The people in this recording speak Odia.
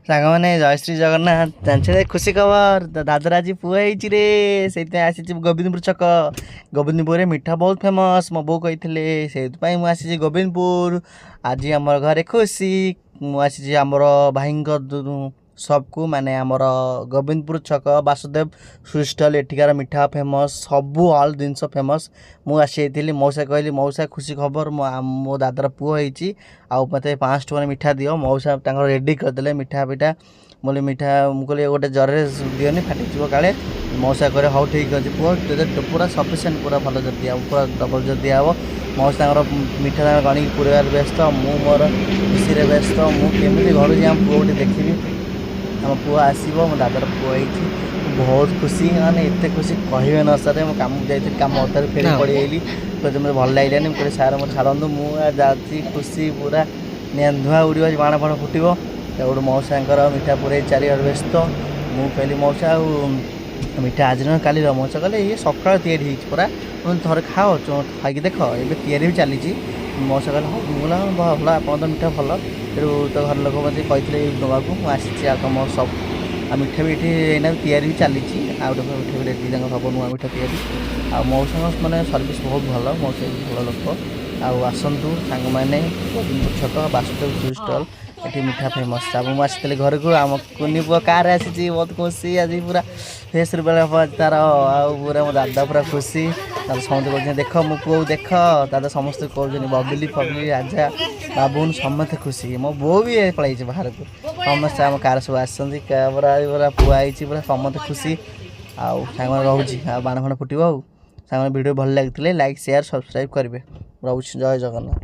ସାଙ୍ଗମାନେ ଜୟ ଶ୍ରୀ ଜଗନ୍ନାଥ। ଜାଣିଛ ଖୁସି ଖବର, ଦାଦାର ଆଜି ପୁଅ ହେଇଛି ରେ। ସେଇଥିପାଇଁ ଆସିଛି ଗୋବିନ୍ଦପୁର ଛକ। ଗୋବିନ୍ଦପୁରରେ ମିଠା ବହୁତ ଫେମସ୍, ମୋ ବୋଉ କହିଥିଲେ, ସେଇଥିପାଇଁ ମୁଁ ଆସିଛି ଗୋବିନ୍ଦପୁର। ଆଜି ଆମର ଘରେ ଖୁସି। ମୁଁ ଆସିଛି ଆମର ଭାଇଙ୍କ ସପ୍କୁ, ମାନେ ଆମର ଗୋବିନ୍ଦପୁର ଛକ ବାସୁଦେବ ସୁଇଟ୍ ଷ୍ଟଲ୍। ଏଠିକାର ମିଠା ଫେମସ୍, ସବୁ ଅଲ୍ ଜିନିଷ ଫେମସ୍। ମୁଁ ଆସିଯାଇଥିଲି, ମଉସା କହିଲି ମଉସା ଖୁସି ଖବର, ମୋ ଦାଦାର ପୁଅ ହେଇଛି, ଆଉ ମୋତେ 500 ଟଙ୍କାରେ ମିଠା ଦିଅ। ମଉସା ତାଙ୍କର ରେଡ଼ି କରିଦେଲେ ମିଠା ପିଠା। ମୁଁ କହିଲି ଗୋଟେ ଜରିରେ ଦିଅନି, ଫାଟିଯିବ କାଳେ। ମଉସା କହିଲେ ହଉ ଠିକ୍ ଅଛି ପୁଅ, ପୁରା ସଫିସିଏଣ୍ଟ, ପୁରା ଭଲ ଜରି ଦିଆହେବ, ପୁରା ଡବଲ୍ ଜରି ଦିଆହେବ। ମଉସା ତାଙ୍କର ମିଠା ତାଙ୍କର ଗଣିକି ପୁରେଇବାରେ ବ୍ୟସ୍ତ, ମୁଁ ମୋର ଖୁସିରେ ବ୍ୟସ୍ତ। ମୁଁ କେମିତି ଘରକୁ ଯାଇ ଆମ ପୁଅକୁ ଦେଖିବି। ଆମ ପୁଅ ଆସିବ, ମୋ ଦାଦାର ପୁଅ ହେଇଛି। ବହୁତ ଖୁସି, ମାନେ ଏତେ ଖୁସି କହିବେ ନ ସରେ। ମୁଁ କାମକୁ ଯାଇଥିଲି, କାମ ଅଧାରୁ ଫେରି ପଳେଇ ଆଇଲି। କହିଲେ ମୋତେ ଭଲ ଲାଗିଲାନି। ମୁଁ କହିଲି ସାର୍ ମୋତେ ଛାଡ଼ନ୍ତୁ, ମୁଁ ଯାଉଛି ଖୁସି ପୁରା ଧୂଆଁ ଉଡ଼ିବ, ବାଣ ଫାଣ ଫୁଟିବ। ସେଉଠୁ ମଉସାଙ୍କର ମିଠା ପୁରେଇ ଚାରିଆଡ଼େ ବ୍ୟସ୍ତ। ମୁଁ କହିଲି ମଉସା ଆଉ ମିଠା ଆଜି ନୁହେଁ କାଲିର। ମଉସା କହିଲେ ଇଏ ସକାଳ ତିଆରି ହେଇଛି ପରା, ଥରେ ଖାଅ, ଖାଇକି ଦେଖ, ଏବେ ତିଆରି ବି ଚାଲିଛି। ମଉସା କହିଲେ ହଉ। ମୁଁ କହିଲି ଭଲ, ଆପଣ ତ ମିଠା ଭଲ। ସେଠୁ ତ ଘର ଲୋକ ମୋତେ କହିଥିଲେ ଦେବାକୁ, ମୁଁ ଆସିଛି ଆଉ ତମ ସପ୍। ଆଉ ମିଠା ବି ଏଠି ଏଇନା ତିଆରି ବି ଚାଲିଛି, ଆଉ ଗୋଟେ ମିଠା ବି ରେଡ଼ି ତାଙ୍କର ହେବ, ନୂଆ ମିଠା ତିଆରି। ଆଉ ମଉସାଙ୍କ ମାନେ ସର୍ଭିସ୍ ବହୁତ ଭଲ, ମଉସା ବି ଭଲ ଲୋକ। ଆଉ ଆସନ୍ତୁ ସାଙ୍ଗମାନେ, ଗୋବିନ୍ଦପୁର ଛକ ବାସୁଦେବ ସୁଇଟ୍ ଷ୍ଟଲ୍, ଏଠି ମିଠା ଫେମସ୍। ତାପରେ ମୁଁ ଆସିଥିଲି ଘରକୁ, ଆମ କୁନି ପୁଅ କାରରେ ଆସିଛି, ବହୁତ ଖୁସି ଆଜି, ପୁରା ଫେସ୍ରେ ବେଳେ ହେବ ଆଜି ତାର। ଆଉ ପୁରା ମୋ ଦାଦା ପୁରା ଖୁସି। ତାପରେ ସମସ୍ତେ କହୁଛନ୍ତି ଦେଖ ମୋ ପୁଅକୁ ଦେଖ, ଦାଦା ସମସ୍ତେ କହୁଛନ୍ତି ବବିଲି ଫବିଲି, ରାଜା, ବାବୁନ, ସମସ୍ତେ ଖୁସି। ମୋ ବୋଉ ବି ପଳାଇଛି ବାହାରକୁ। ସମସ୍ତେ ଆମ କାର ସବୁ ଆସିଛନ୍ତି, ପୁରା ପୁଅ ହେଇଛି, ପୁରା ସମସ୍ତେ ଖୁସି। ଆଉ ସାଙ୍ଗମାନେ ରହୁଛି, ଆଉ ବାଣ ଫାଣ ଫୁଟିବ। ଆଉ ସାଙ୍ଗମାନେ ଭିଡ଼ିଓ ଭଲ ଲାଗିଥିଲେ ଲାଇକ୍, ସେୟାର, ସବସ୍କ୍ରାଇବ୍ କରିବେ। ରହୁଛି, ଜୟ ଜଗନ୍ନାଥ।